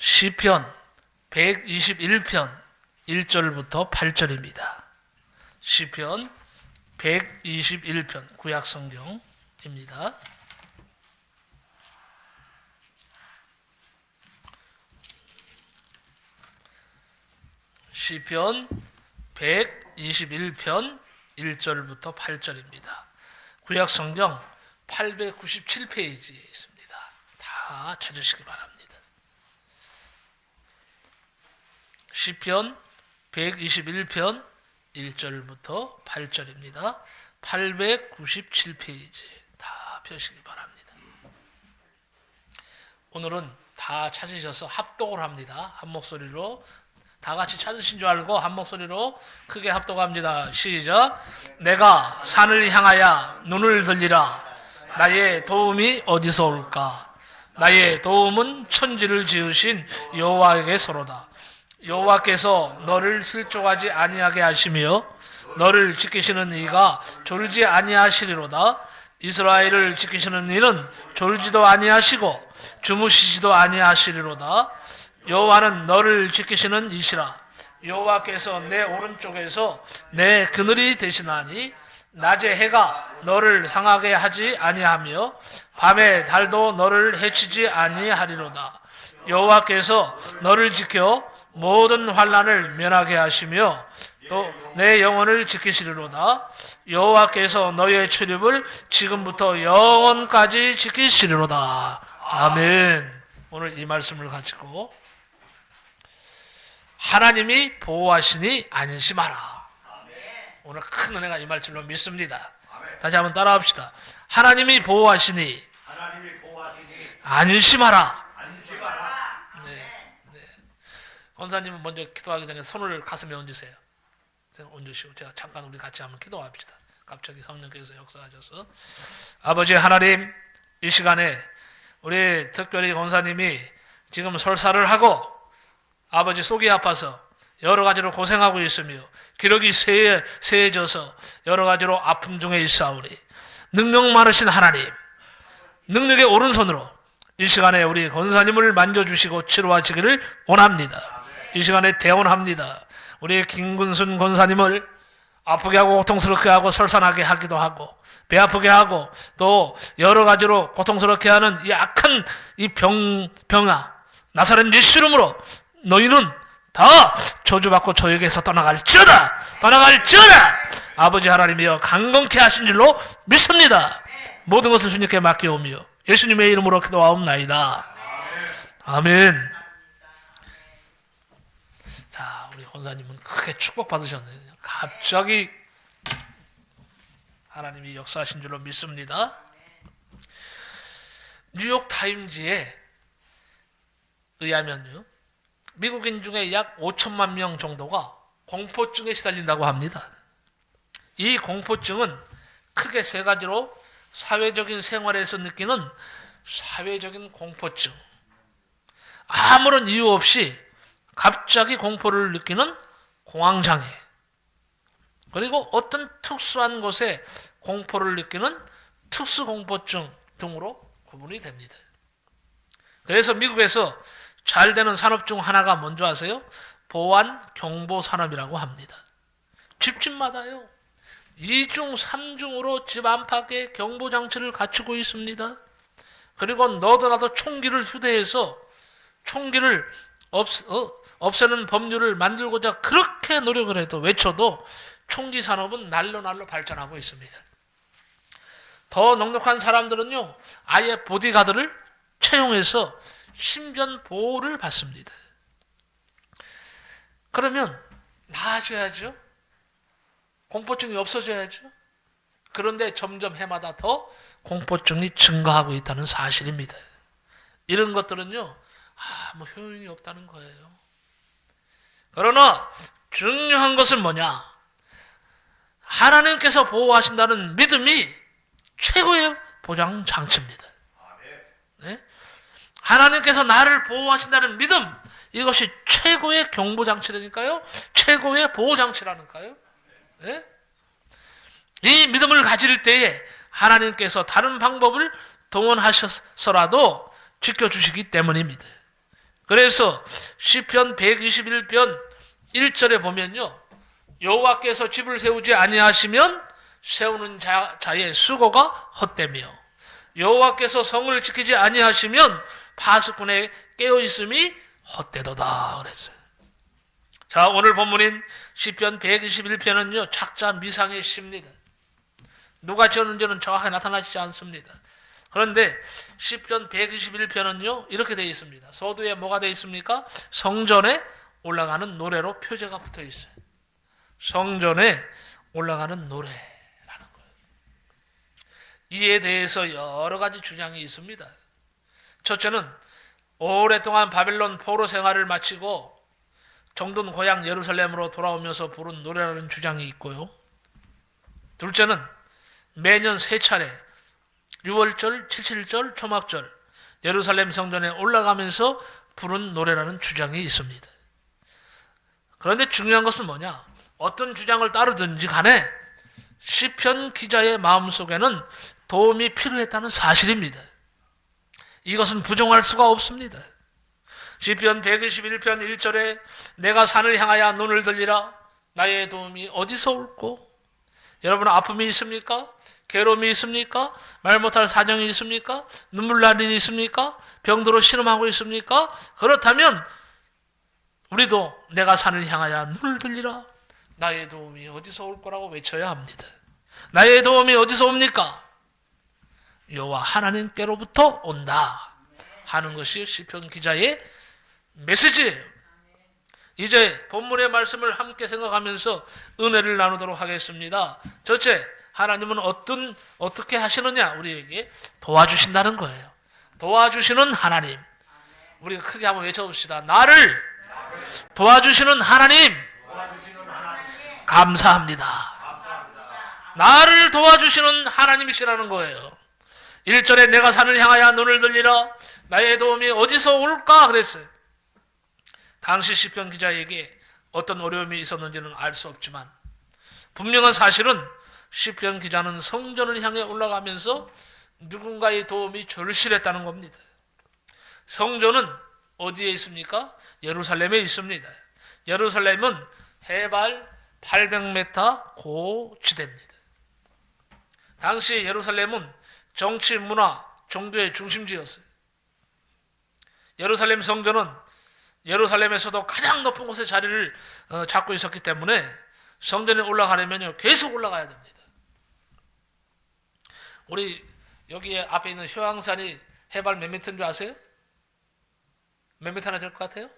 시편 121편 1절부터 8절입니다. 시편 121편 구약성경입니다. 시편 121편 1절부터 8절입니다. 구약성경 897페이지에 있습니다. 다 찾으시기 바랍니다. 시편 121편 1절부터 8절입니다. 897페이지 다 펴시기 바랍니다. 오늘은 다 찾으셔서 합독을 합니다. 한 목소리로 다 같이 찾으신 줄 알고 한 목소리로 크게 합독합니다. 시작. 내가 산을 향하여 눈을 들리라. 나의 도움이 어디서 올까? 나의 도움은 천지를 지으신 여호와에게서로다. 여호와께서 너를 실족하지 아니하게 하시며 너를 지키시는 이가 졸지 아니하시리로다. 이스라엘을 지키시는 이는 졸지도 아니하시고 주무시지도 아니하시리로다. 여호와는 너를 지키시는 이시라. 여호와께서 내 오른쪽에서 내 그늘이 되시나니 낮에 해가 너를 상하게 하지 아니하며 밤에 달도 너를 해치지 아니하리로다. 여호와께서 너를 지켜 모든 환난을 면하게 하시며 또 내 영혼을 지키시리로다. 여호와께서 너의 출입을 지금부터 영원까지 지키시리로다. 아멘. 오늘 이 말씀을 가지고 하나님이 보호하시니 안심하라. 오늘 큰 은혜가 임할 줄로 믿습니다. 다시 한번 따라합시다. 하나님이 보호하시니 안심하라. 권사님은 먼저 기도하기 전에 손을 가슴에 얹으세요. 얹으시고 제가 잠깐 우리 같이 한번 기도합시다. 갑자기 성령께서 역사하셔서 아버지 하나님, 이 시간에 우리 특별히 권사님이 지금 설사를 하고 아버지 속이 아파서 여러 가지로 고생하고 있으며 기력이 세해져서 여러 가지로 아픔 중에 있사오니 능력 많으신 하나님, 능력의 오른손으로 이 시간에 우리 권사님을 만져주시고 치료하시기를 원합니다. 이 시간에 대원합니다. 우리 김근순 권사님을 아프게 하고 고통스럽게 하고 설산하게 하기도 하고 배 아프게 하고 또 여러 가지로 고통스럽게 하는 이 악한 이 병아 나사렛 예수 이름으로 너희는 다 저주받고 저에게서 떠나갈지어다. 아버지 하나님이여 강건케 하신 줄로 믿습니다. 모든 것을 주님께 맡겨오며 예수님의 이름으로 기도하옵나이다. 아멘. 자, 우리 권사님은 크게 축복받으셨네요. 갑자기 하나님이 역사하신 줄로 믿습니다. 뉴욕 타임즈에 의하면요, 미국인 중에 약 5천만 명 정도가 공포증에 시달린다고 합니다. 이 공포증은 크게 세 가지로 사회적인 생활에서 느끼는 사회적인 공포증, 아무런 이유 없이 갑자기 공포를 느끼는 공황장애, 그리고 어떤 특수한 곳에 공포를 느끼는 특수공포증 등으로 구분이 됩니다. 그래서 미국에서 잘 되는 산업 중 하나가 뭔지 아세요? 보안 경보 산업이라고 합니다. 집집마다요 2중, 3중으로 집 안팎에 경보 장치를 갖추고 있습니다. 그리고 너도나도 총기를 휴대해서 총기를 없애는 법률을 만들고자 그렇게 노력을 해도 외쳐도 총기 산업은 날로 발전하고 있습니다. 더 넉넉한 사람들은요 아예 보디가드를 채용해서 신변 보호를 받습니다. 그러면 나아져야죠. 공포증이 없어져야죠. 그런데 점점 해마다 더 공포증이 증가하고 있다는 사실입니다. 이런 것들은요 아무 효용이 없다는 거예요. 그러나 중요한 것은 뭐냐? 하나님께서 보호하신다는 믿음이 최고의 보장 장치입니다. 네? 하나님께서 나를 보호하신다는 믿음, 이것이 최고의 경보장치라니까요. 최고의 보호장치라니까요. 네? 이 믿음을 가질 때에 하나님께서 다른 방법을 동원하셔서라도 지켜주시기 때문입니다. 그래서 시편 121편 1절에 보면요, 여호와께서 집을 세우지 아니하시면 세우는 자의 수고가 헛되며 여호와께서 성을 지키지 아니하시면 파수꾼의 깨어있음이 헛되도다 그랬어요. 자, 오늘 본문인 시편 121편은요 착자 미상의 시입니다. 누가 지었는지는 정확하게 나타나지 않습니다. 그런데 시편 121편은요 이렇게 되어 있습니다. 서두에 뭐가 되어 있습니까? 성전에 올라가는 노래로 표제가 붙어 있어요. 성전에 올라가는 노래라는 거예요. 이에 대해서 여러 가지 주장이 있습니다. 첫째는 오랫동안 바벨론 포로 생활을 마치고 정든 고향 예루살렘으로 돌아오면서 부른 노래라는 주장이 있고요. 둘째는 매년 세 차례 6월절, 7.7절, 초막절 예루살렘 성전에 올라가면서 부른 노래라는 주장이 있습니다. 그런데 중요한 것은 뭐냐? 어떤 주장을 따르든지 간에 시편 기자의 마음속에는 도움이 필요했다는 사실입니다. 이것은 부정할 수가 없습니다. 시편 121편 1절에 내가 산을 향하여 눈을 들리라 나의 도움이 어디서 올꼬? 여러분 아픔이 있습니까? 괴로움이 있습니까? 말 못할 사정이 있습니까? 눈물 날 일이 있습니까? 병들어 신음하고 있습니까? 그렇다면 우리도 내가 산을 향하여 눈을 들리라 나의 도움이 어디서 올 거라고 외쳐야 합니다. 나의 도움이 어디서 옵니까? 여호와 하나님께로부터 온다 하는 것이 시편 기자의 메시지예요. 이제 본문의 말씀을 함께 생각하면서 은혜를 나누도록 하겠습니다. 첫째, 하나님은 어떻게 하시느냐? 우리에게 도와주신다는 거예요. 도와주시는 하나님. 우리가 크게 한번 외쳐봅시다. 나를 도와주시는 하나님. 감사합니다. 나를 도와주시는 하나님이시라는 거예요. 1절에 내가 산을 향하여 눈을 들리라 나의 도움이 어디서 올까 그랬어요. 당시 시편 기자에게 어떤 어려움이 있었는지는 알 수 없지만 분명한 사실은 시편 기자는 성전을 향해 올라가면서 누군가의 도움이 절실했다는 겁니다. 성전은 어디에 있습니까? 예루살렘에 있습니다. 예루살렘은 해발 800m 고지대입니다. 당시 예루살렘은 정치, 문화, 종교의 중심지였어요. 예루살렘 성전은 예루살렘에서도 가장 높은 곳에 자리를 잡고 있었기 때문에 성전에 올라가려면 계속 올라가야 됩니다. 우리 여기에 앞에 있는 효양산이 해발 몇 미터인 줄 아세요? 몇 미터나 될 것 같아요?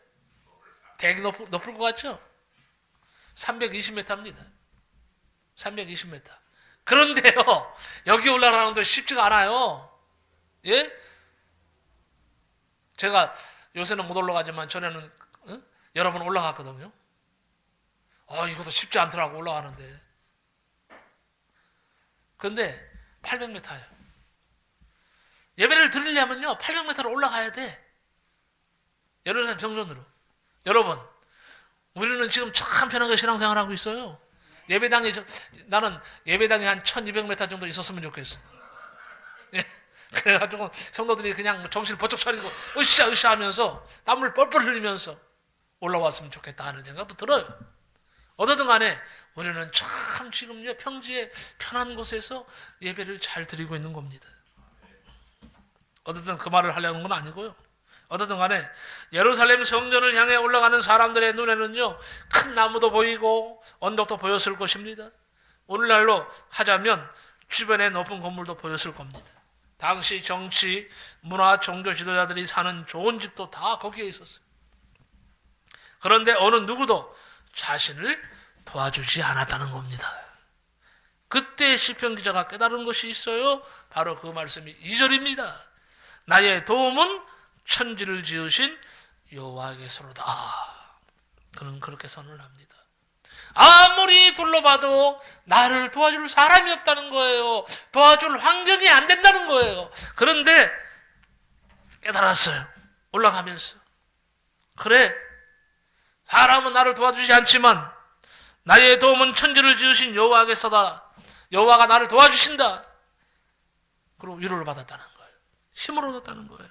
되게 높을 것 같죠? 320m입니다. 320m. 그런데요, 여기 올라가는 건 쉽지가 않아요. 예? 제가 요새는 못 올라가지만 전에는 여러 번 올라갔거든요. 이것도 쉽지 않더라고 올라가는데. 그런데 800m예요. 예배를 드리려면요 800m를 올라가야 돼. 예루살렘 성전으로. 여러분, 우리는 지금 참 편하게 신앙생활하고 있어요. 나는 예배당에 한 1200m 정도 있었으면 좋겠어요. 예? 그래가지고 성도들이 그냥 정신을 번쩍 차리고 으쌰 하면서 땀을 뻘뻘 흘리면서 올라왔으면 좋겠다 하는 생각도 들어요. 어쨌든 간에 우리는 참 지금요 평지의 편한 곳에서 예배를 잘 드리고 있는 겁니다. 어쨌든 그 말을 하려는 건 아니고요. 어쨌든 간에 예루살렘 성전을 향해 올라가는 사람들의 눈에는요 큰 나무도 보이고 언덕도 보였을 것입니다. 오늘날로 하자면 주변에 높은 건물도 보였을 겁니다. 당시 정치, 문화, 종교 지도자들이 사는 좋은 집도 다 거기에 있었어요. 그런데 어느 누구도 자신을 도와주지 않았다는 겁니다. 그때 시편 기자가 깨달은 것이 있어요. 바로 그 말씀이 2절입니다. 나의 도움은 천지를 지으신 여호와께서로다. 그는 그렇게 선언을 합니다. 아무리 둘러봐도 나를 도와줄 사람이 없다는 거예요. 도와줄 환경이 안 된다는 거예요. 그런데 깨달았어요. 올라가면서. 그래, 사람은 나를 도와주지 않지만 나의 도움은 천지를 지으신 여호와께서다. 여호와가 나를 도와주신다. 그리고 위로를 받았다는 거예요. 힘을 얻었다는 거예요.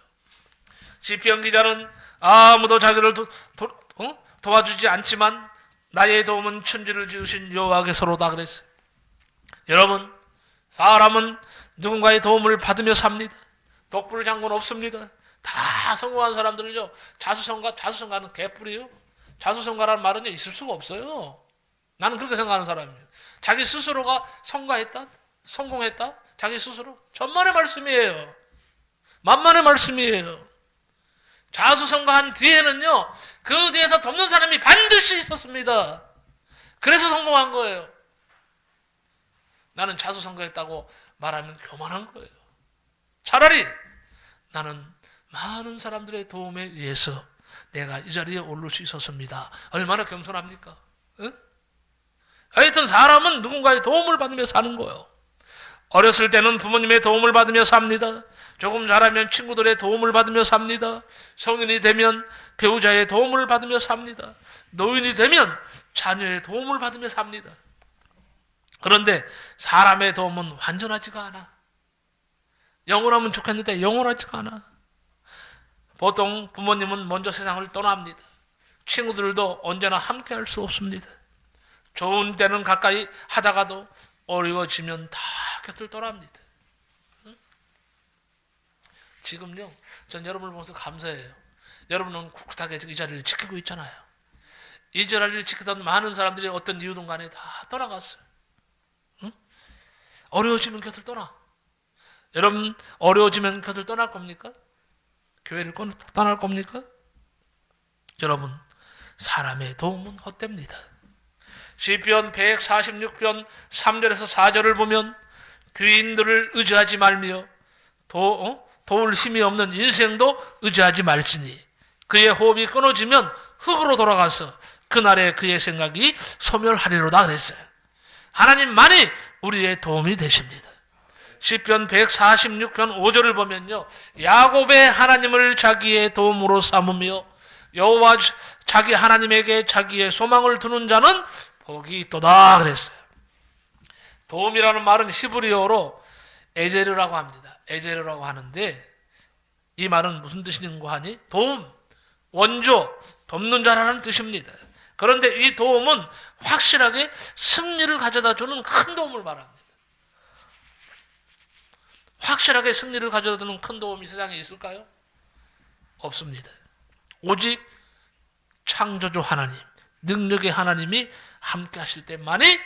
시편 기자는 아무도 자기를 도와주지 않지만 나의 도움은 천지를 지으신 여호와께서로다 그랬어요. 여러분, 사람은 누군가의 도움을 받으며 삽니다. 독불장군 없습니다. 다 성공한 사람들은요, 자수성가는 개뿔이에요. 자수성가라는 말은 있을 수가 없어요. 나는 그렇게 생각하는 사람이에요. 자기 스스로가 성공했다, 자기 스스로. 천만의 말씀이에요. 만만의 말씀이에요. 자수성가한 뒤에는요, 그 뒤에서 돕는 사람이 반드시 있었습니다. 그래서 성공한 거예요. 나는 자수성가했다고 말하면 교만한 거예요. 차라리 나는 많은 사람들의 도움에 의해서 내가 이 자리에 오를 수 있었습니다. 얼마나 겸손합니까? 응? 하여튼 사람은 누군가의 도움을 받으며 사는 거예요. 어렸을 때는 부모님의 도움을 받으며 삽니다. 조금 자라면 친구들의 도움을 받으며 삽니다. 성인이 되면 배우자의 도움을 받으며 삽니다. 노인이 되면 자녀의 도움을 받으며 삽니다. 그런데 사람의 도움은 완전하지가 않아. 영원하면 좋겠는데 영원하지가 않아. 보통 부모님은 먼저 세상을 떠납니다. 친구들도 언제나 함께 할 수 없습니다. 좋은 때는 가까이 하다가도 어려워지면 다 곁을 떠납니다. 응? 지금요, 전 여러분을 보면서 감사해요. 여러분은 꿋꿋하게 이 자리를 지키고 있잖아요. 이 자리를 지키던 많은 사람들이 어떤 이유든 간에 다 떠나갔어요. 응? 어려워지면 곁을 떠나. 여러분, 어려워지면 곁을 떠날 겁니까? 교회를 떠날 겁니까? 여러분, 사람의 도움은 헛됩니다. 시편 146편 3절에서 4절을 보면 귀인들을 의지하지 말며 도울 힘이 없는 인생도 의지하지 말지니 그의 호흡이 끊어지면 흙으로 돌아가서 그날에 그의 생각이 소멸하리로다 그랬어요. 하나님만이 우리의 도움이 되십니다. 시편 146편 5절을 보면요, 야곱의 하나님을 자기의 도움으로 삼으며 여호와 자기 하나님에게 자기의 소망을 두는 자는 복이 있도다 그랬어요. 도움이라는 말은 히브리어로 에제르라고 합니다. 에제르라고 하는데 이 말은 무슨 뜻인가 하니 도움, 원조, 돕는 자라는 뜻입니다. 그런데 이 도움은 확실하게 승리를 가져다 주는 큰 도움을 말합니다. 확실하게 승리를 가져다 주는 큰 도움이 세상에 있을까요? 없습니다. 오직 창조주 하나님, 능력의 하나님이 함께 하실 때만이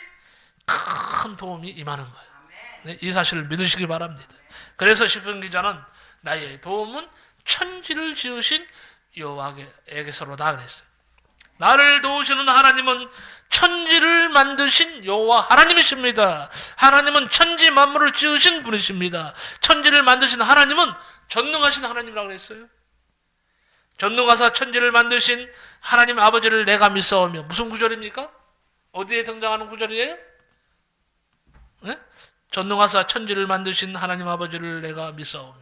큰 도움이 임하는 거예요. 네, 이 사실을 믿으시기 바랍니다. 그래서 시편 기자는 나의 도움은 천지를 지으신 여호와에게서로다 그랬어요. 나를 도우시는 하나님은 천지를 만드신 여호와 하나님이십니다. 하나님은 천지 만물을 지으신 분이십니다. 천지를 만드신 하나님은 전능하신 하나님이라고 그랬어요. 전능하사 천지를 만드신 하나님 아버지를 내가 믿사오며. 무슨 구절입니까? 어디에 등장하는 구절이에요? 네? 전능하사 천지를 만드신 하나님 아버지를 내가 믿사오며.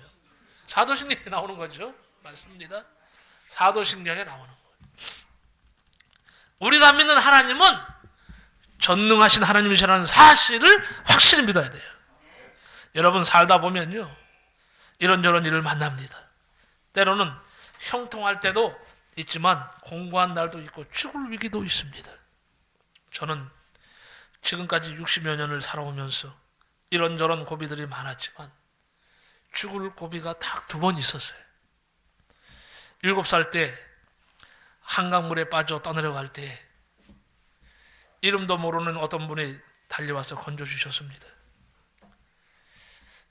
사도신경에 나오는 거죠. 맞습니다. 사도신경에 나오는 거예요. 우리가 믿는 하나님은 전능하신 하나님이시라는 사실을 확실히 믿어야 돼요. 여러분 살다 보면요, 이런저런 일을 만납니다. 때로는 형통할 때도 있지만 공고한 날도 있고 죽을 위기도 있습니다. 저는 지금까지 60여 년을 살아오면서 이런저런 고비들이 많았지만 죽을 고비가 딱 2번 있었어요. 7살 때 한강물에 빠져 떠내려갈 때 이름도 모르는 어떤 분이 달려와서 건져주셨습니다.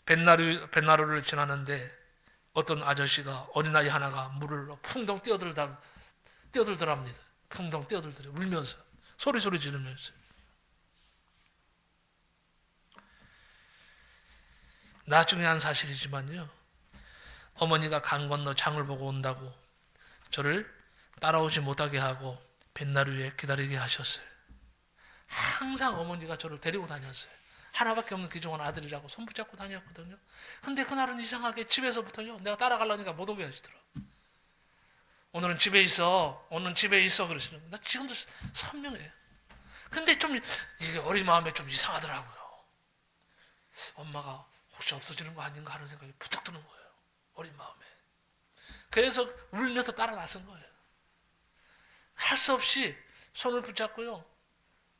뱃나루를 지나는데 어떤 아저씨가 어린아이 하나가 물을 풍덩 뛰어들더랍니다. 풍덩 뛰어들더래요. 울면서 소리 지르면서. 나중에 한 사실이지만요, 어머니가 강 건너 장을 보고 온다고 저를 따라오지 못하게 하고 뱃나루에 기다리게 하셨어요. 항상 어머니가 저를 데리고 다녔어요. 하나밖에 없는 귀중한 아들이라고 손붙잡고 다녔거든요. 근데 그날은 이상하게 집에서부터요, 내가 따라가려니까 못 오게 하시더라고요. 오늘은 집에 있어 그러시는 거예요. 나 지금도 선명해요. 근데 좀 이게 어린 마음에 좀 이상하더라고요. 엄마가 혹시 없어지는 거 아닌가 하는 생각이 부탁 드는 거예요. 어린 마음에. 그래서 울면서 따라 나선 거예요. 할 수 없이 손을 붙잡고요.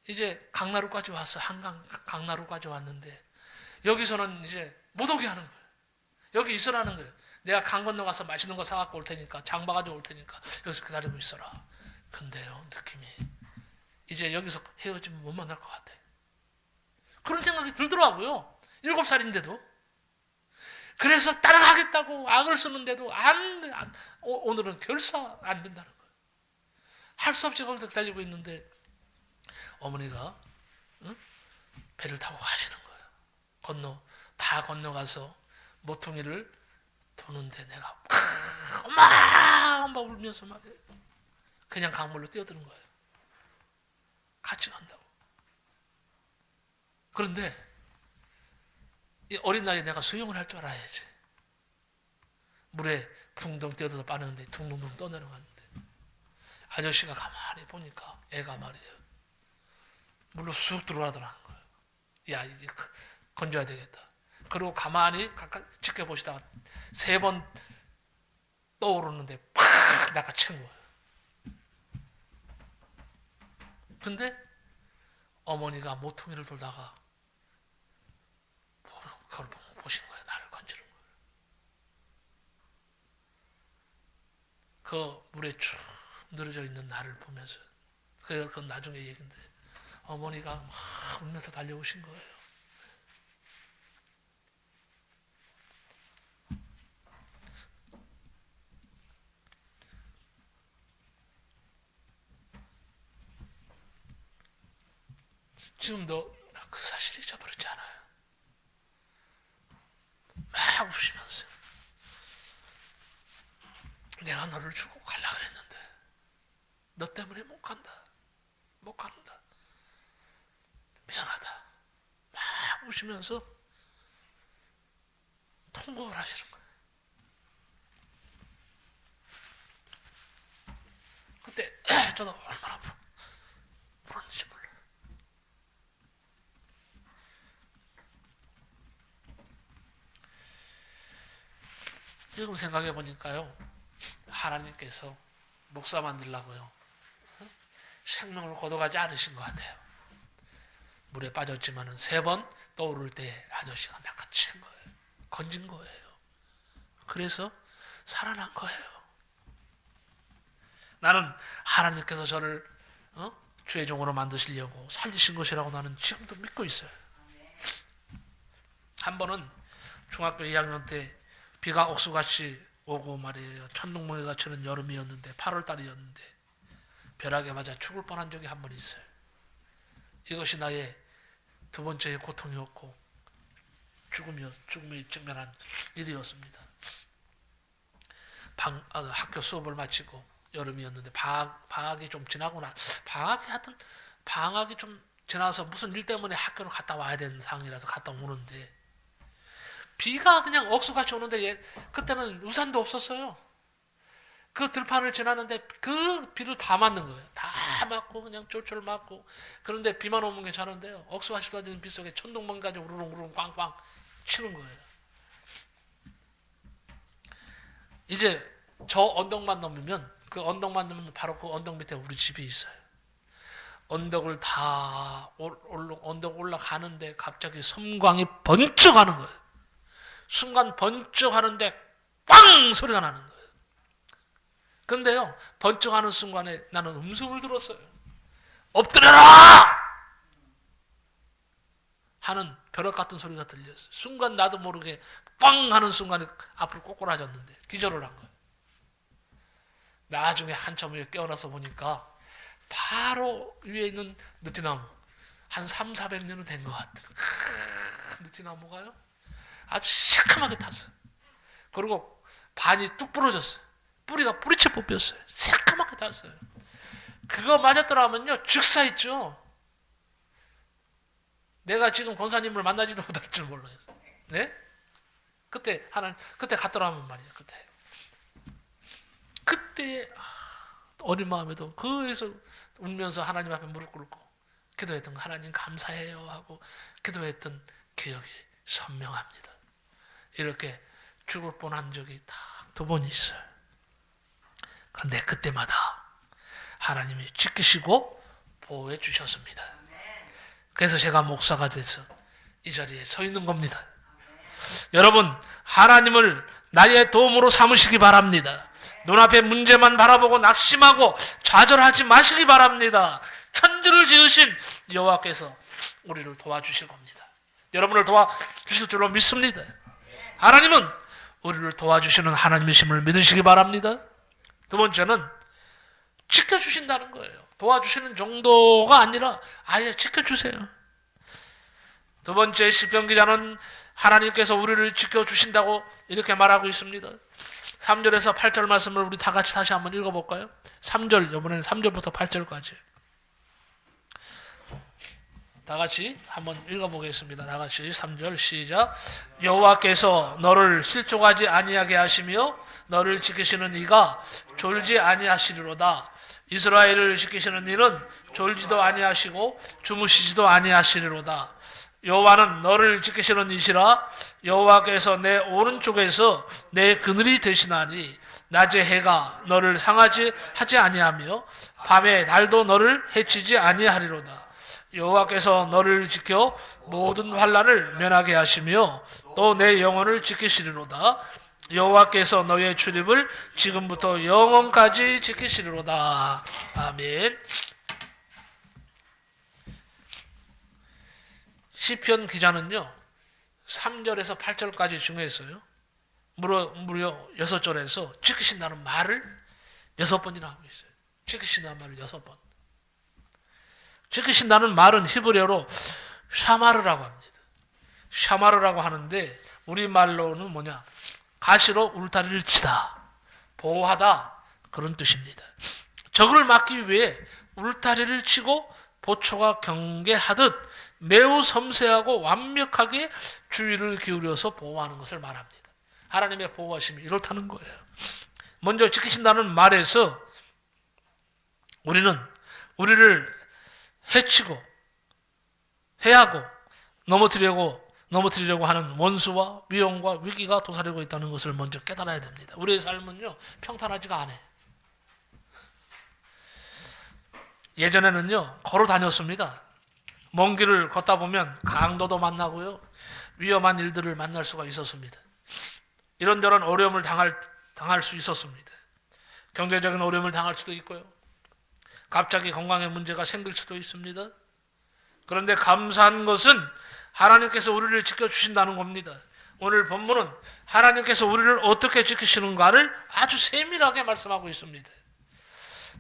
이제 강나루까지 왔어. 한강 강나루까지 왔는데 여기서는 이제 못 오게 하는 거예요. 여기 있으라는 거예요. 내가 강 건너가서 맛있는 거 사갖고 올 테니까, 장 봐가지고 올 테니까 여기서 기다리고 있어라. 근데요, 느낌이 이제 여기서 헤어지면 못 만날 것 같아. 그런 생각이 들더라고요. 7살인데도. 그래서 따라가겠다고 악을 쓰는데도 오늘은 결사 안 된다는 거예요. 할 수 없이 거기서 기다리고 있는데 어머니가 배를 타고 가시는 거예요. 다 건너가서 모퉁이를 도는데 내가 엄마 울면서 막 그냥 강물로 뛰어드는 거예요. 같이 간다고. 그런데 이 어린 나이에 내가 수영을 할 줄 알아야지. 물에 붕덩 뛰어들어 빠르는데 둥둥둥 떠내려가는데 아저씨가 가만히 보니까 애가 말이에요. 물로 쑥 들어가더라는 거예요. 야, 이게 건져야 되겠다. 그리고 가만히 지켜보시다가 3번 떠오르는데 팍 낚아챈 거예요. 근데 어머니가 모퉁이를 돌다가 그걸 보신 거예요. 나를 건지는 거예요. 그 물에 쭉 늘어져 있는 나를 보면서 그건 나중에 얘기인데 어머니가 막 울면서 달려오신 거예요. 지금도 그 사실 잊어버리지 않아요. 막 우시면서 내가 너를 주고 갈라 그랬는데 너 때문에 못 간다. 못 간다. 미안하다. 막 우시면서 통곡을 하시는 거예요. 그때 저도 얼마나 불었는지 몰라요. 지금 생각해 보니까요, 하나님께서 목사 만들라고요 생명을 거둬가지 않으신 것 같아요. 물에 빠졌지만은 3번 떠오를 때 아저씨가 낚아챈 거예요. 건진 거예요. 그래서 살아난 거예요. 나는 하나님께서 저를 주의 종으로 만드시려고 살리신 것이라고 나는 지금도 믿고 있어요. 한 번은 중학교 2학년 때 비가 억수같이 오고 말이에요. 천둥번개가 치는 여름이었는데 8월달이었는데 벼락에 맞아 죽을 뻔한 적이 한 번 있어요. 이것이 나의 2번째의 고통이었고 죽음이 직면한 일이었습니다. 학교 수업을 마치고 여름이었는데 방학이 좀 지나고 방학이 좀 지나서 무슨 일 때문에 학교를 갔다 와야 되는 상황이라서 갔다 오는데 비가 그냥 억수같이 오는데 그때는 우산도 없었어요. 그 들판을 지나는데 그 비를 다 맞는 거예요. 다 맞고 그냥 쫄쫄 맞고. 그런데 비만 오면 괜찮은데요. 억수같이 쏟아지는 비 속에 천둥번개까지 우르릉 꽝꽝 치는 거예요. 이제 저 언덕만 넘으면 바로 그 언덕 밑에 우리 집이 있어요. 언덕을 다 언덕 올라가는데 갑자기 섬광이 번쩍 하는 거예요. 순간 번쩍 하는데 꽝 소리가 나는 거예요. 근데요, 번쩍 하는 순간에 나는 음성을 들었어요. 엎드려라! 하는 벼락 같은 소리가 들렸어요. 순간 나도 모르게 빵 하는 순간에 앞으로 꼬꾸라졌는데 기절을 한 거예요. 나중에 한참 후에 깨어나서 보니까 바로 위에 있는 느티나무 한 300~400년은 된 것 같은 느티나무가요 아주 새카맣게 탔어요. 그리고 반이 뚝 부러졌어요. 뿌리가 뿌리채 뽑혔어요. 새까맣게 탔어요. 그거 맞았더라면요 즉사했죠. 내가 지금 권사님을 만나지도 못할 줄 몰라요. 네? 그때 갔더라면 말이에요. 그때 어린 마음에도 그에서 울면서 하나님 앞에 무릎 꿇고 기도했던 거 하나님 감사해요 하고 기도했던 기억이 선명합니다. 이렇게 죽을 뻔한 적이 딱 2번 있어요. 그런데 그때마다 하나님이 지키시고 보호해 주셨습니다. 그래서 제가 목사가 돼서 이 자리에 서 있는 겁니다. 여러분, 하나님을 나의 도움으로 삼으시기 바랍니다. 눈앞에 문제만 바라보고 낙심하고 좌절하지 마시기 바랍니다. 천지를 지으신 여호와께서 우리를 도와주실 겁니다. 여러분을 도와주실 줄로 믿습니다. 하나님은 우리를 도와주시는 하나님이심을 믿으시기 바랍니다. 두 번째는 지켜주신다는 거예요. 도와주시는 정도가 아니라 아예 지켜주세요. 두 번째, 시편 기자는 하나님께서 우리를 지켜주신다고 이렇게 말하고 있습니다. 3절에서 8절 말씀을 우리 다 같이 다시 한번 읽어볼까요? 3절, 이번에는 3절부터 8절까지 다 같이 한번 읽어보겠습니다. 다 같이 3절 시작. 여호와께서 너를 실족하지 아니하게 하시며 너를 지키시는 이가 졸지 아니하시리로다. 이스라엘을 지키시는 이는 졸지도 아니하시고 주무시지도 아니하시리로다. 여호와는 너를 지키시는 이시라. 여호와께서 내 오른쪽에서 내 그늘이 되시나니 낮에 해가 너를 상하지 하지 아니하며 밤에 달도 너를 해치지 아니하리로다. 여호와께서 너를 지켜 모든 환난을 면하게 하시며 또 내 영혼을 지키시리로다. 여호와께서 너의 출입을 지금부터 영원까지 지키시리로다. 아멘. 시편 기자는요 3절에서 8절까지 중에서요 무려 6절에서 지키신다는 말을 6번이나 하고 있어요. 지키신다는 말을 6번. 지키신다는 말은 히브리어로 샤마르라고 합니다. 샤마르라고 하는데 우리말로는 뭐냐? 가시로 울타리를 치다, 보호하다, 그런 뜻입니다. 적을 막기 위해 울타리를 치고 보초가 경계하듯 매우 섬세하고 완벽하게 주의를 기울여서 보호하는 것을 말합니다. 하나님의 보호하심이 이렇다는 거예요. 먼저 지키신다는 말에서 우리를 해치고 해하고 넘어뜨리려고 하는 원수와 위험과 위기가 도사리고 있다는 것을 먼저 깨달아야 됩니다. 우리의 삶은요 평탄하지가 않아요. 예전에는요 걸어 다녔습니다. 먼 길을 걷다 보면 강도도 만나고요 위험한 일들을 만날 수가 있었습니다. 이런저런 어려움을 당할 수 있었습니다. 경제적인 어려움을 당할 수도 있고요. 갑자기 건강에 문제가 생길 수도 있습니다. 그런데 감사한 것은 하나님께서 우리를 지켜주신다는 겁니다. 오늘 본문은 하나님께서 우리를 어떻게 지키시는가를 아주 세밀하게 말씀하고 있습니다.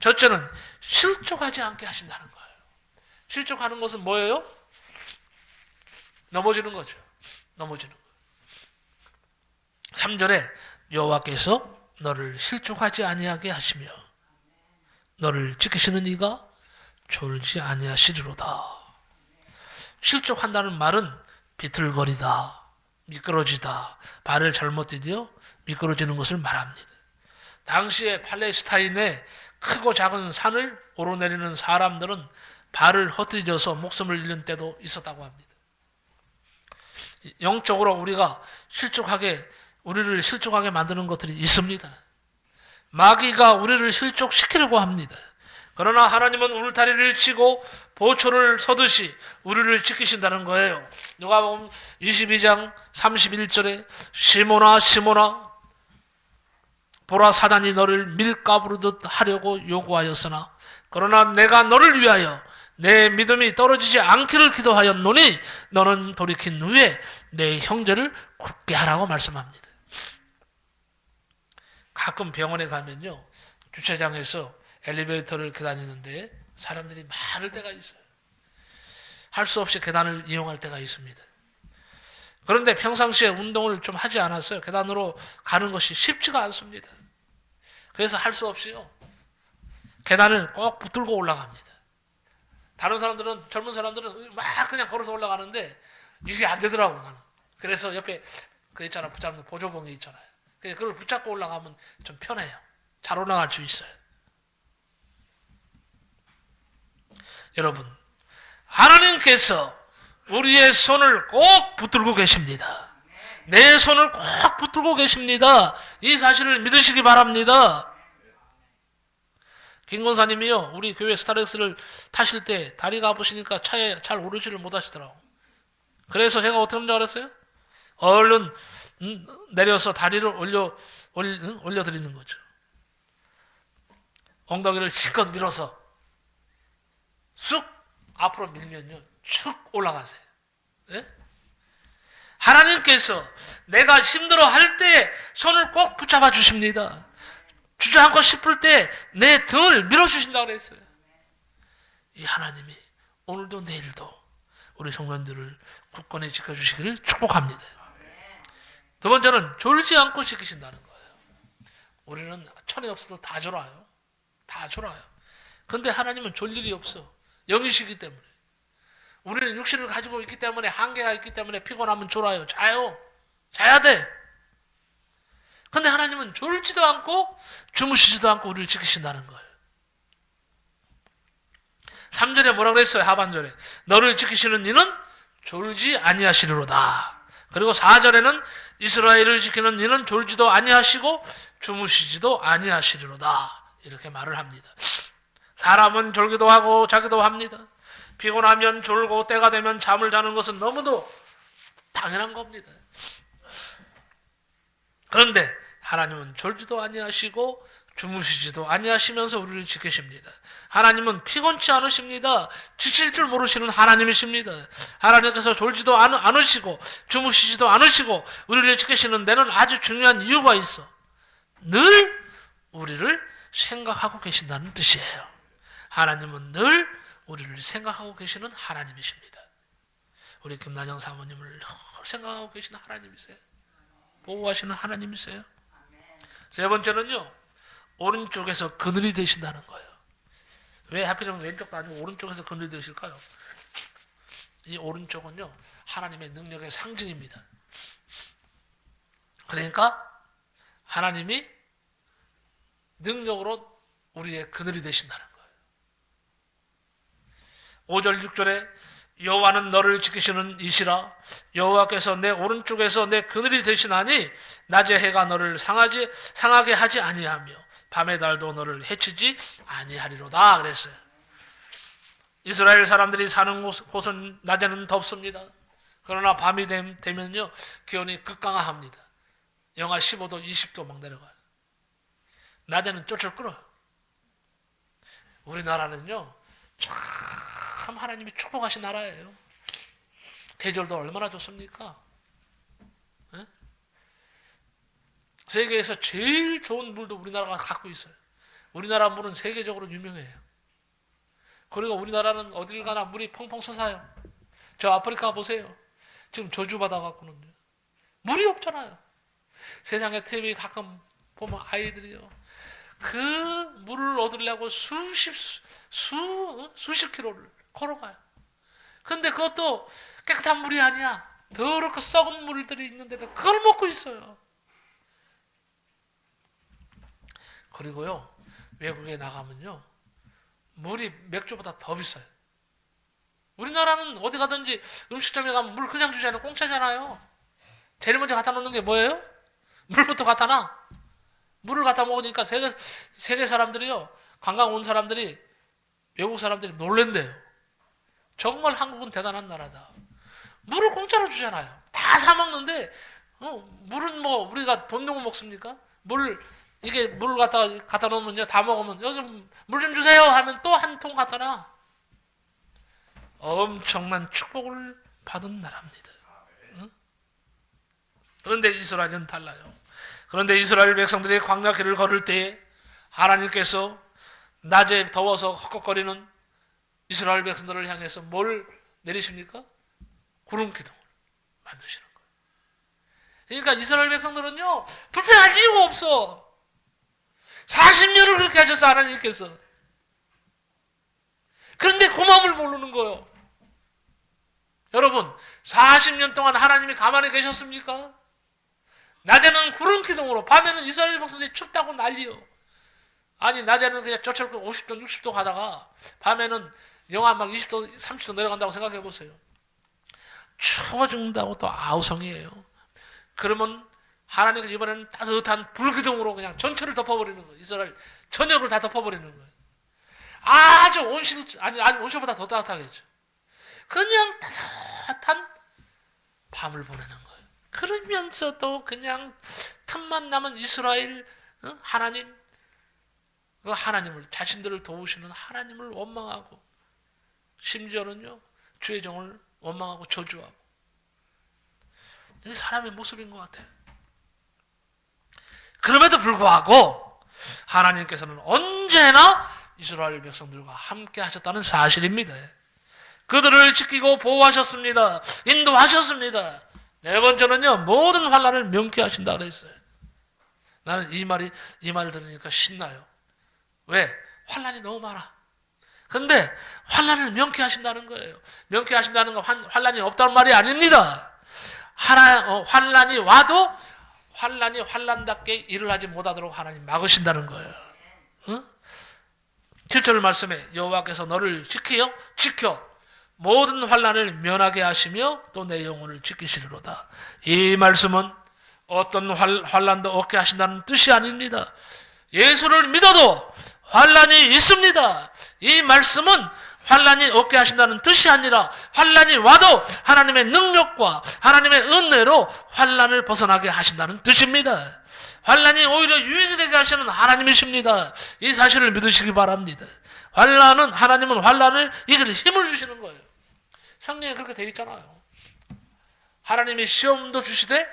첫째는 실족하지 않게 하신다는 거예요. 실족하는 것은 뭐예요? 넘어지는 거죠. 넘어지는 거. 3절에 여호와께서 너를 실족하지 아니하게 하시며 너를 지키시는 이가 졸지 아니하시리로다. 실족한다는 말은 비틀거리다, 미끄러지다, 발을 잘못 디뎌 미끄러지는 것을 말합니다. 당시에 팔레스타인의 크고 작은 산을 오르내리는 사람들은 발을 헛디뎌서 목숨을 잃는 때도 있었다고 합니다. 영적으로 우리를 실족하게 만드는 것들이 있습니다. 마귀가 우리를 실족시키려고 합니다. 그러나 하나님은 울타리를 치고 보초를 서듯이 우리를 지키신다는 거예요. 누가복음 22장 31절에 시몬아 시몬아 보라 사단이 너를 밀가부르듯 하려고 요구하였으나 그러나 내가 너를 위하여 내 믿음이 떨어지지 않기를 기도하였노니 너는 돌이킨 후에 내 형제를 굳게 하라고 말씀합니다. 가끔 병원에 가면요 주차장에서 엘리베이터를 계단이는데 사람들이 많을 때가 있어요. 할 수 없이 계단을 이용할 때가 있습니다. 그런데 평상시에 운동을 좀 하지 않았어요. 계단으로 가는 것이 쉽지가 않습니다. 그래서 할 수 없이요 계단을 꼭 붙들고 올라갑니다. 다른 사람들은, 젊은 사람들은 막 그냥 걸어서 올라가는데 이게 안 되더라고 나는. 그래서 옆에 그 있잖아 붙잡는 보조봉이 있잖아요. 그걸 붙잡고 올라가면 좀 편해요. 잘 올라갈 수 있어요. 여러분, 하나님께서 우리의 손을 꼭 붙들고 계십니다. 내 손을 꼭 붙들고 계십니다. 이 사실을 믿으시기 바랍니다. 김 권사님이요, 우리 교회 스타렉스를 타실 때 다리가 아프시니까 차에 잘 오르지를 못하시더라고. 그래서 제가 어떻게 하는 줄 알았어요? 얼른 내려서 다리를 올려드리는 거죠. 엉덩이를 실컷 밀어서 쑥 앞으로 밀면요, 쭉 올라가세요. 예? 하나님께서 내가 힘들어 할 때 손을 꼭 붙잡아 주십니다. 주저앉고 싶을 때 내 등을 밀어주신다고 그랬어요. 이 하나님이 오늘도 내일도 우리 성도들을 굳건히 지켜주시기를 축복합니다. 두 번째는 졸지 않고 지키신다는 거예요. 우리는 천이 없어도 다 졸아요. 다 졸아요. 근데 하나님은 졸 일이 없어. 영이시기 때문에. 우리는 육신을 가지고 있기 때문에, 한계가 있기 때문에 피곤하면 졸아요. 자요. 자야 돼. 근데 하나님은 졸지도 않고 주무시지도 않고 우리를 지키신다는 거예요. 3절에 뭐라 그랬어요? 하반절에 너를 지키시는 이는 졸지 아니하시리로다. 그리고 4절에는 이스라엘을 지키는 이는 졸지도 아니하시고 주무시지도 아니하시리로다. 이렇게 말을 합니다. 사람은 졸기도 하고 자기도 합니다. 피곤하면 졸고 때가 되면 잠을 자는 것은 너무도 당연한 겁니다. 그런데 하나님은 졸지도 아니하시고 주무시지도 아니하시면서 우리를 지키십니다. 하나님은 피곤치 않으십니다. 지칠 줄 모르시는 하나님이십니다. 하나님께서 졸지도 않으시고 주무시지도 않으시고 우리를 지키시는 데는 아주 중요한 이유가 있어. 늘 우리를 생각하고 계신다는 뜻이에요. 하나님은 늘 우리를 생각하고 계시는 하나님이십니다. 우리 김난영 사모님을 생각하고 계시는 하나님이세요. 보호하시는 하나님이세요. 세 번째는요, 오른쪽에서 그늘이 되신다는 거예요. 왜 하필이면 왼쪽도 아니고 오른쪽에서 그늘이 되실까요? 이 오른쪽은요, 하나님의 능력의 상징입니다. 그러니까 하나님이 능력으로 우리의 그늘이 되신다는 거예요. 5절 6절에 여호와는 너를 지키시는 이시라. 여호와께서 내 오른쪽에서 내 그늘이 되시나니 낮에 해가 너를 상하게 하지 아니하며 밤의 달도 너를 해치지 아니하리로다 그랬어요. 이스라엘 사람들이 사는 곳은 낮에는 덥습니다. 그러나 밤이 되면요, 기온이 극강합니다. 영하 15도 20도 막 내려가요. 낮에는 쫄쫄 끓어요. 우리나라는요, 참 하나님이 축복하신 나라예요. 계절도 얼마나 좋습니까? 네? 세계에서 제일 좋은 물도 우리나라가 갖고 있어요. 우리나라 물은 세계적으로 유명해요. 그리고 우리나라는 어딜 가나 물이 펑펑 솟아요. 저 아프리카 보세요. 지금 저주받아 갖고는요, 물이 없잖아요. 세상에 TV 가끔 보면 아이들이요, 그 물을 얻으려고 수십 킬로를 걸어가요. 근데 그것도 깨끗한 물이 아니야. 더럽고 썩은 물들이 있는데도 그걸 먹고 있어요. 그리고요, 외국에 나가면요, 물이 맥주보다 더 비싸요. 우리나라는 어디 가든지 음식점에 가면 물 그냥 주잖아요. 공짜잖아요. 제일 먼저 갖다 놓는 게 뭐예요? 물부터 갖다 놔. 물을 갖다 먹으니까 세계 사람들이요, 관광 온 사람들이, 외국 사람들이 놀랜대요. 정말 한국은 대단한 나라다. 물을 공짜로 주잖아요. 다 사 먹는데, 물은 뭐 우리가 돈 내고 먹습니까? 이게 물 갖다 놓으면요, 다 먹으면 여기 물 좀 주세요 하면 또 한 통 갖다 놔. 엄청난 축복을 받은 나라입니다. 그런데 이스라엘은 달라요. 그런데 이스라엘 백성들이 광야길을 걸을 때에 하나님께서 낮에 더워서 헉헉거리는 이스라엘 백성들을 향해서 뭘 내리십니까? 구름 기둥을 만드시는 거예요. 그러니까 이스라엘 백성들은요, 불편할 이유가 없어. 40년을 그렇게 하셨어, 하나님께서. 그런데 고마움을 모르는 거예요. 여러분, 40년 동안 하나님이 가만히 계셨습니까? 낮에는 구름 기둥으로, 밤에는 이스라엘 백성들이 춥다고 난리요. 아니, 낮에는 그냥 저철 50도, 60도 가다가 밤에는 영하 막 20도, 30도 내려간다고 생각해 보세요. 추워 죽는다고 또 아우성이에요. 그러면 하나님께서 이번에는 따뜻한 불기둥으로 그냥 전체를 덮어버리는 거예요. 이스라엘 전역을 다 덮어버리는 거예요. 아주 온실, 아니 온실보다 더 따뜻하겠죠. 그냥 따뜻한 밤을 보내는 거예요. 그러면서도 그냥 틈만 나면 이스라엘 하나님, 그 하나님을, 자신들을 도우시는 하나님을 원망하고, 심지어는요 주의 종을 원망하고 저주하고. 이게 사람의 모습인 것 같아요. 그럼에도 불구하고 하나님께서는 언제나 이스라엘 백성들과 함께 하셨다는 사실입니다. 그들을 지키고 보호하셨습니다. 인도하셨습니다. 네 번째는요, 모든 환난을 명쾌하신다 그랬어요. 나는 이 말을 들으니까 신나요. 왜? 환난이 너무 많아. 근데 환난을 명쾌하신다는 거예요. 명쾌하신다는 건 환난이 없다는 말이 아닙니다. 환난이 와도 환난이 환난답게 일을 하지 못하도록 하나님 막으신다는 거예요. 7절 말씀에 여호와께서 너를 지켜 모든 환난을 면하게 하시며 또 내 영혼을 지키시리로다. 이 말씀은 어떤 환난도 없게 하신다는 뜻이 아닙니다. 예수를 믿어도 환난이 있습니다. 이 말씀은 환난이 없게 하신다는 뜻이 아니라 환난이 와도 하나님의 능력과 하나님의 은혜로 환난을 벗어나게 하신다는 뜻입니다. 환난이 오히려 유익이 되게 하시는 하나님이십니다. 이 사실을 믿으시기 바랍니다. 하나님은 환난을 이길 힘을 주시는 거예요. 성경에 그렇게 되어 있잖아요. 하나님이 시험도 주시되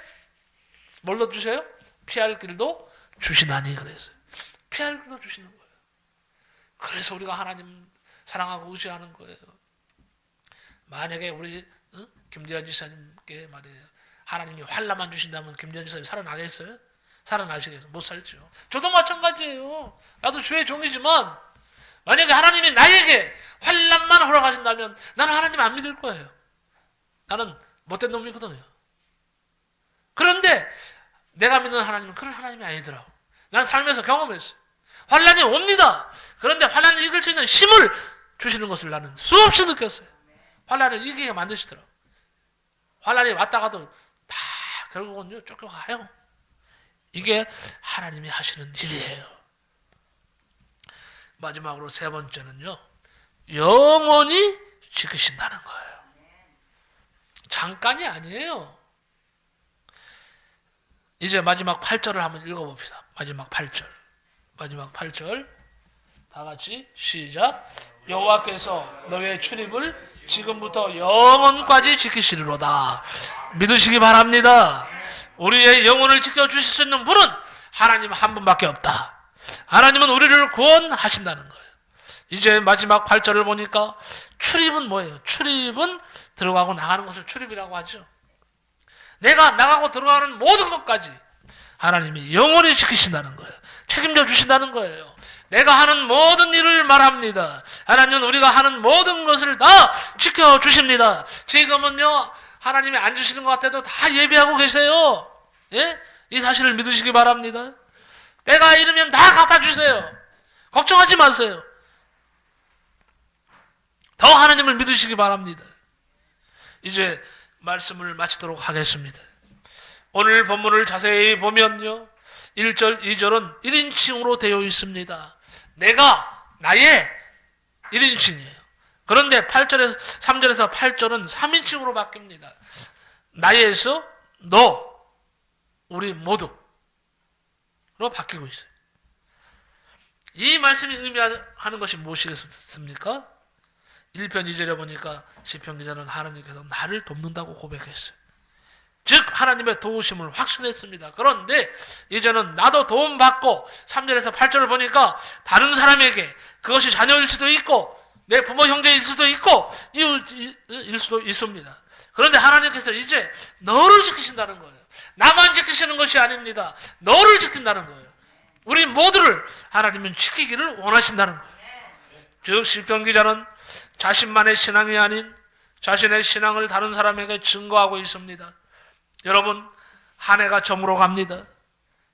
뭘로 주세요? 피할 길도 주시나니 그랬어요. 피할 길도 주시는 거예요. 그래서 우리가 하나님 사랑하고 의지하는 거예요. 만약에 우리 김재현 지사님께 말이에요, 하나님이 환난만 주신다면 김재현 지사님 살아나겠어요? 살아나시겠어요? 못 살죠. 저도 마찬가지예요. 나도 주의 종이지만 만약에 하나님이 나에게 환난만 허락하신다면 나는 하나님 안 믿을 거예요. 나는 못된 놈이거든요. 그런데 내가 믿는 하나님은 그런 하나님이 아니더라고. 나는 살면서 경험했어요. 환난이 옵니다. 그런데 환난을 이길 수 있는 힘을 주시는 것을 나는 수없이 느꼈어요. 환난을 이기게 만드시더라고. 환난이 왔다가도 다 결국은요 쫓겨가요. 이게 하나님이 하시는 일이에요. 마지막으로 세 번째는요, 영원히 지키신다는 거예요. 잠깐이 아니에요. 이제 마지막 8절을 한번 읽어봅시다. 마지막 8절 다 같이 시작. 여호와께서 너의 출입을 지금부터 영원까지 지키시리로다. 믿으시기 바랍니다. 우리의 영혼을 지켜주실 수 있는 분은 하나님 한 분밖에 없다. 하나님은 우리를 구원하신다는 거예요. 이제 마지막 8절을 보니까 출입은 뭐예요? 출입은 들어가고 나가는 것을 출입이라고 하죠. 내가 나가고 들어가는 모든 것까지 하나님이 영원히 지키신다는 거예요. 책임져 주신다는 거예요. 내가 하는 모든 일을 말합니다. 하나님은 우리가 하는 모든 것을 다 지켜주십니다. 지금은요, 하나님이 안 주시는 것 같아도 다 예비하고 계세요. 예? 이 사실을 믿으시기 바랍니다. 때가 이르면 다 갚아주세요. 걱정하지 마세요. 더 하나님을 믿으시기 바랍니다. 이제 말씀을 마치도록 하겠습니다. 오늘 본문을 자세히 보면요, 1절, 2절은 1인칭으로 되어 있습니다. 내가, 나의 1인칭이에요. 그런데 3절에서 8절은 3인칭으로 바뀝니다. 나에서 너, 우리 모두로 바뀌고 있어요. 이 말씀이 의미하는 것이 무엇이겠습니까? 1편 2절에 보니까 시편 기자는 하나님께서 나를 돕는다고 고백했어요. 즉 하나님의 도우심을 확신했습니다. 그런데 이제는 나도 도움받고 3절에서 8절을 보니까 다른 사람에게, 그것이 자녀일 수도 있고 내 부모 형제일 수도 있고 이웃일 수도 있습니다. 그런데 하나님께서 이제 너를 지키신다는 거예요. 나만 지키시는 것이 아닙니다. 너를 지킨다는 거예요. 우리 모두를 하나님은 지키기를 원하신다는 거예요. 즉 시편 기자는 자신만의 신앙이 아닌 자신의 신앙을 다른 사람에게 증거하고 있습니다. 여러분, 한 해가 저물어 갑니다.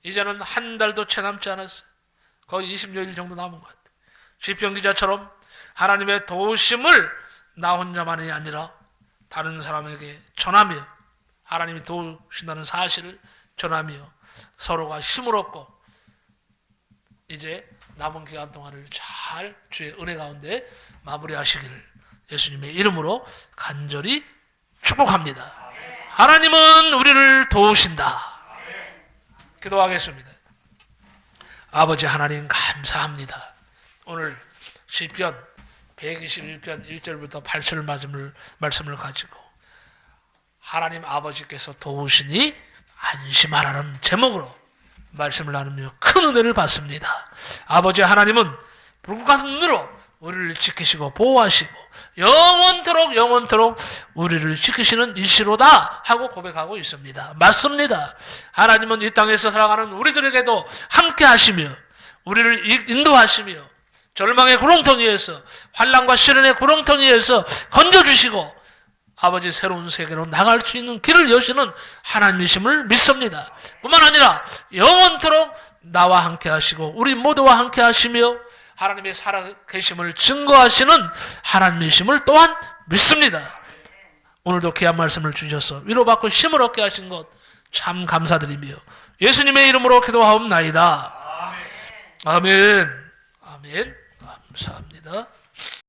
이제는 한 달도 채 남지 않았어요. 거의 20여일 정도 남은 것 같아요. 시편 기자처럼 하나님의 도우심을 나 혼자만이 아니라 다른 사람에게 전하며 하나님이 도우신다는 사실을 전하며 서로가 힘을 얻고 이제 남은 기간 동안을 잘 주의 은혜 가운데 마무리하시기를 예수님의 이름으로 간절히 축복합니다. 하나님은 우리를 도우신다. 기도하겠습니다. 아버지 하나님 감사합니다. 오늘 시편 121편 1절부터 8절 말씀을 가지고 하나님 아버지께서 도우시니 안심하라는 제목으로 말씀을 나누며 큰 은혜를 받습니다. 아버지 하나님은 불꽃 같은 눈으로 우리를 지키시고 보호하시고 영원토록 우리를 지키시는 이시로다 하고 고백하고 있습니다. 맞습니다. 하나님은 이 땅에서 살아가는 우리들에게도 함께 하시며 우리를 인도하시며 절망의 구렁텅이에서 환난과 시련의 구렁텅이에서 건져주시고 아버지 새로운 세계로 나갈 수 있는 길을 여시는 하나님이심을 믿습니다. 뿐만 아니라 영원토록 나와 함께 하시고 우리 모두와 함께 하시며 하나님의 살아계심을 증거하시는 하나님이심을 또한 믿습니다. 오늘도 귀한 말씀을 주셔서 위로받고 힘을 얻게 하신 것 참 감사드리며 예수님의 이름으로 기도하옵나이다. 아멘. 아멘. 감사합니다.